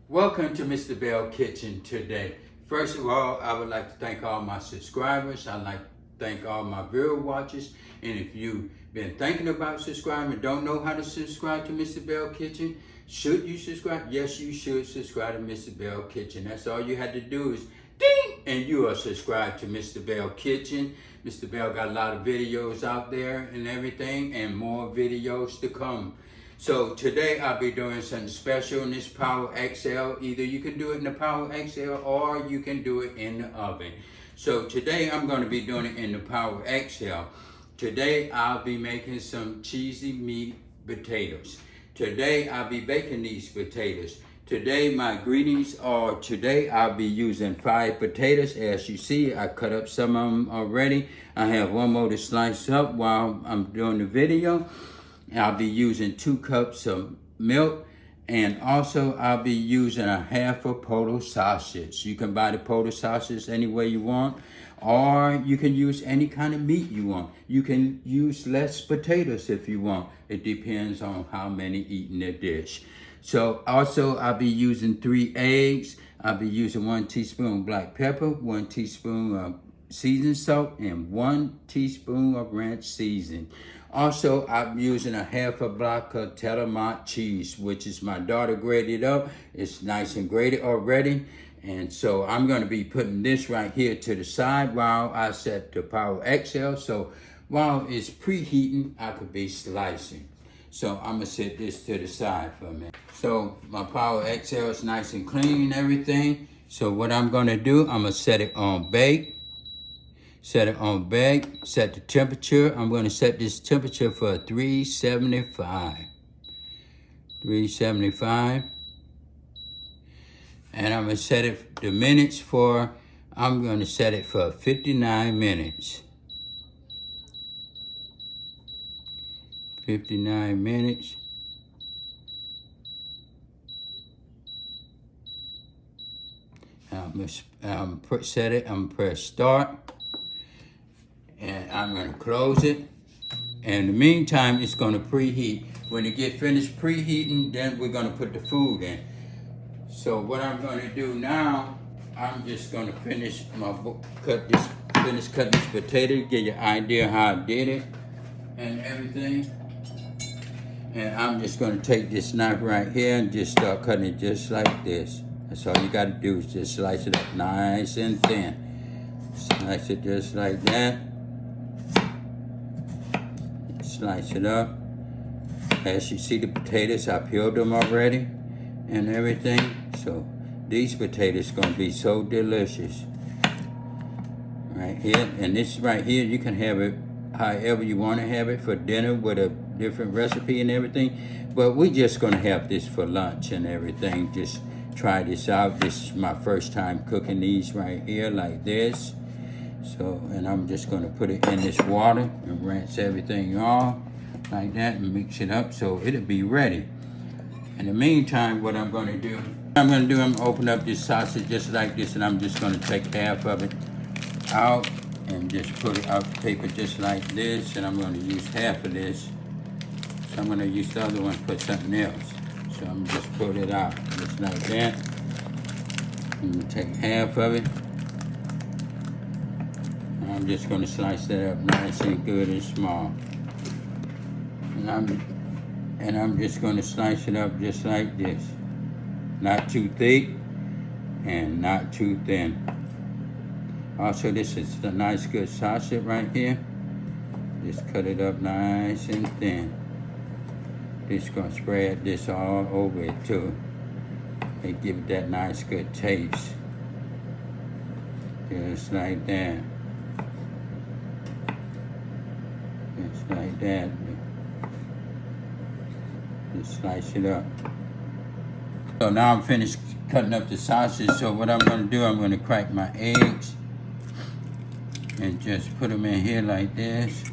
Welcome to Mr. Belle Kitchen today. First of all, I would like to thank all my subscribers. I'd like to thank all my viewer watchers. And if you've been thinking about subscribing and don't know how to subscribe to Mr. Belle Kitchen, should you subscribe? Yes, you should subscribe to Mr. Belle Kitchen. That's all you had to do is ding, and you are subscribed to Mr. Belle Kitchen. Mr. Belle got a lot of videos out there and everything, and more videos to come. So today I'll be doing something special in this Power XL. Either you can do it in the Power XL or you can do it in the oven. So today I'm going to be doing it in the Power XL. Today I'll be making some cheesy meat potatoes. Today I'll be baking these potatoes. Today my ingredients are, today I'll be using 5 potatoes. As you see, I cut up some of them already. I have one more to slice up while I'm doing the video. I'll be using 2 cups of milk, and also I'll be using a half a Polish sausage. You can buy the Polish sausage any way you want, or you can use any kind of meat you want. You can use less potatoes if you want. It depends on how many eat in the dish. So also I'll be using 3 eggs. I'll be using 1 teaspoon black pepper, 1 teaspoon of seasoned salt, and 1 teaspoon of ranch seasoning. Also, I'm using a half a block of Tillamook cheese, which is my daughter grated up. It's nice and grated already. And so I'm going to be putting this right here to the side while I set the Power XL. So while it's preheating, I could be slicing. So I'm going to set this to the side for a minute. So my Power XL is nice and clean and everything. So what I'm going to do, I'm going to set it on bake. Set it on bake, set the temperature. I'm going to set this temperature for 375. 375. And I'm going to set it, the minutes for, I'm going to set it for 59 minutes. 59 minutes. I'm going to set it, I'm going to press start. And I'm going to close it. And in the meantime, it's going to preheat. When it get finished preheating, then we're going to put the food in. So what I'm going to do now, I'm just going to finish cutting this potato, give you an idea how I did it and everything. And I'm just going to take this knife right here and just start cutting it just like this. That's all you got to do is just slice it up nice and thin. Slice it just like that. Slice it up. As you see the potatoes, I peeled them already and everything. So these potatoes gonna be so delicious. Right here, and this right here, you can have it however you wanna have it for dinner with a different recipe and everything. But we're just gonna have this for lunch and everything. Just try this out. This is my first time cooking these right here like this. So, and I'm just going to put it in this water and rinse everything off like that and mix it up so it'll be ready. In the meantime, what I'm going to do, I'm going to open up this sausage just like this, and I'm just going to take half of it out and just put it out the paper just like this, and I'm going to use half of this. So I'm going to use the other one for something else. So I'm just put it out just like that. I'm going to take half of it. I'm just going to slice that up nice and good and small. And I'm just going to slice it up just like this. Not too thick and not too thin. Also, this is a nice good sausage right here. Just cut it up nice and thin. Just going to spread this all over it too. And give it that nice good taste. Just like that. Just like that. Just slice it up. So now I'm finished cutting up the sausage. So what I'm going to do, I'm going to crack my eggs and just put them in here like this.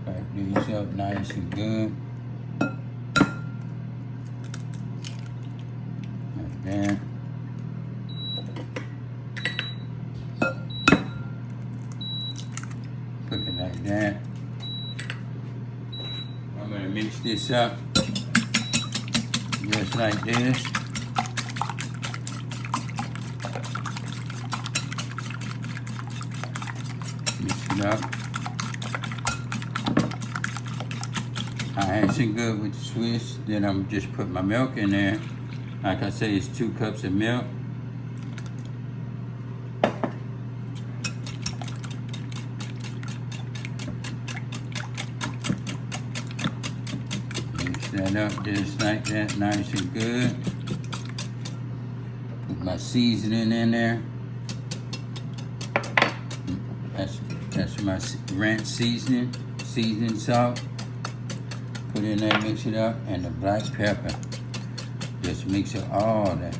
Crack these up nice and good. Like that. Put it like that. I'm going to mix this up just like this. it up. Nice and good with the Swiss. Then I'm just put my milk in there. Like I say, it's 2 cups of milk. Mix that up just like that, nice and good. Put my seasoning in there. That's my ranch seasoning salt. Put in there, mix it up, and the black pepper. Just mix it all that,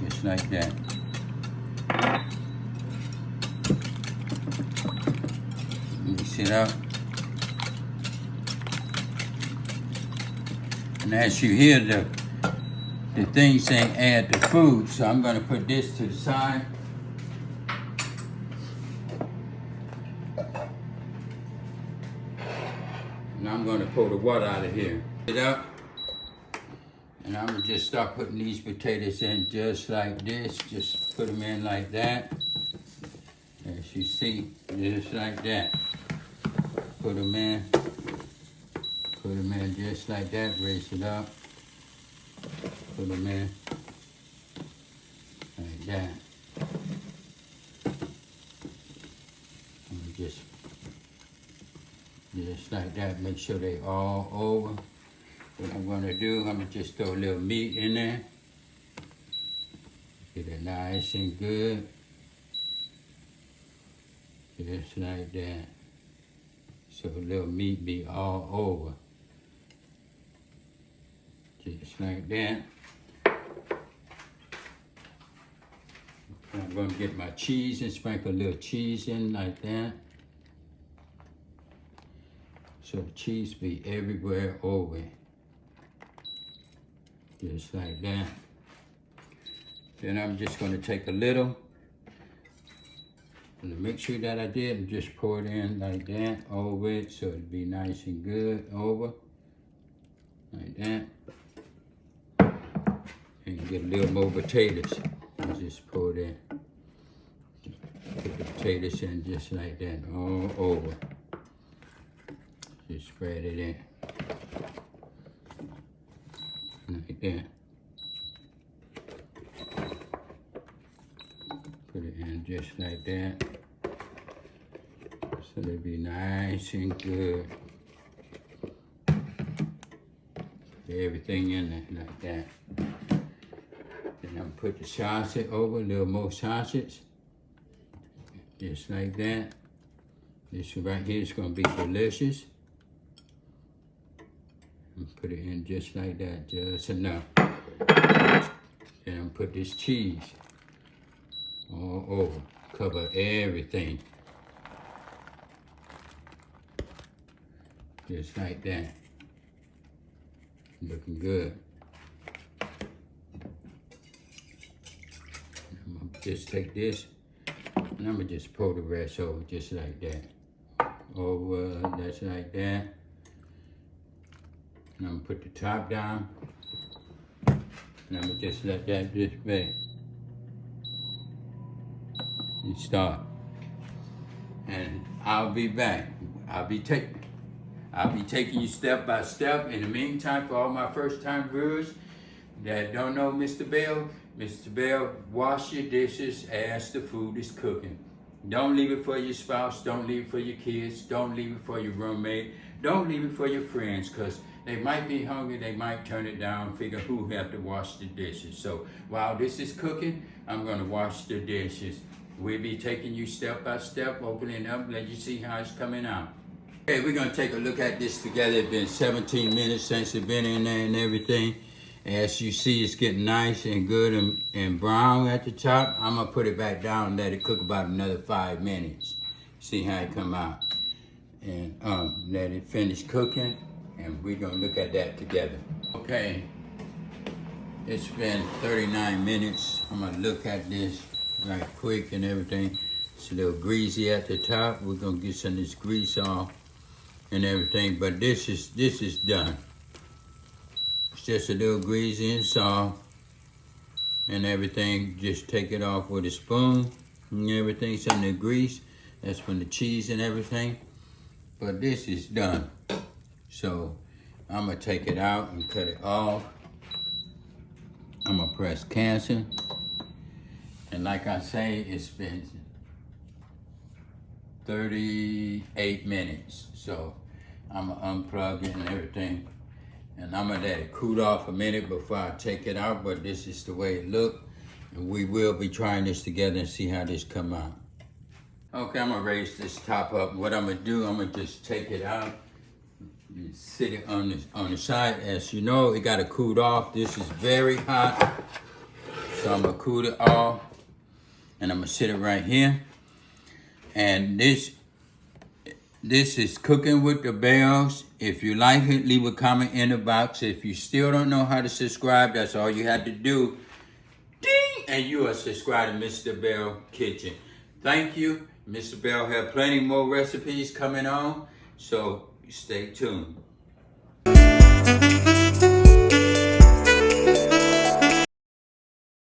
just like that. Mix it up. And as you hear the thing saying add the food, so I'm gonna put this to the side. And I'm gonna pour the water out of here. It up. And I'm gonna just start putting these potatoes in just like this. Just put them in like that. As you see, just like that. Put them in. Put them in just like that. Raise it up. Put them in like that. And just like that. Make sure they all over. What I'm gonna do, I'm gonna just throw a little meat in there. Get it nice and good. Just like that. So a little meat be all over. Just like that. I'm gonna get my cheese and sprinkle a little cheese in like that. So the cheese be everywhere over it. Just like that. Then I'm just gonna take a little of the mixture that I did and just pour it in like that over it so it'll be nice and good over. Like that. And get a little more potatoes. And just pour it in. Put the potatoes in just like that all over. Just spread it in. Like that. Put it in just like that. So they'll be nice and good. Put everything in there like that. Then I'm put the sausage over, a little more sausage. Just like that. This right here is gonna be delicious. And put it in just like that, just enough. Then I'm put this cheese all over, cover everything. Just like that. Looking good. I'm gonna just take this and I'm gonna just pour the rest over just like that. Over, just like that. And I'm gonna put the top down. And I'm gonna just let that just bake. And start. And I'll be back. I'll be taking you step by step. In the meantime, for all my first time viewers that don't know Mr. Belle, wash your dishes as the food is cooking. Don't leave it for your spouse, don't leave it for your kids, don't leave it for your roommate, don't leave it for your friends, because they might be hungry, they might turn it down, figure who have to wash the dishes. So while this is cooking, I'm gonna wash the dishes. We'll be taking you step by step, opening up, let you see how it's coming out. Okay, we're gonna take a look at this together. It's been 17 minutes since it's been in there and everything. As you see, it's getting nice and good and brown at the top. I'm gonna put it back down and let it cook about another 5 minutes. See how it come out. And let it finish cooking, and we're gonna look at that together. Okay, it's been 39 minutes. I'm gonna look at this right quick and everything. It's a little greasy at the top. We're gonna get some of this grease off and everything, but this is done. It's just a little greasy and soft and everything. Just take it off with a spoon and everything. Some of the grease That's from the cheese and everything. But this is done. So I'm gonna take it out and cut it off. I'm gonna press cancel. And like I say, it's been 38 minutes. So I'm gonna unplug it and everything. And I'm gonna let it cool off a minute before I take it out, but this is the way it look. And we will be trying this together and see how this come out. Okay, I'm gonna raise this top up. What I'm gonna do, I'm gonna just take it out and sit it on the side. As you know, it gotta cool off. This is very hot. So I'm gonna cool it off. And I'm gonna sit it right here. And this is Cooking with the Bells. If you like it, leave a comment in the box. If you still don't know how to subscribe, that's all you had to do. Ding! And you are subscribed to Mr. Belle Kitchen. Thank you. Mr. Belle have plenty more recipes coming on, so stay tuned.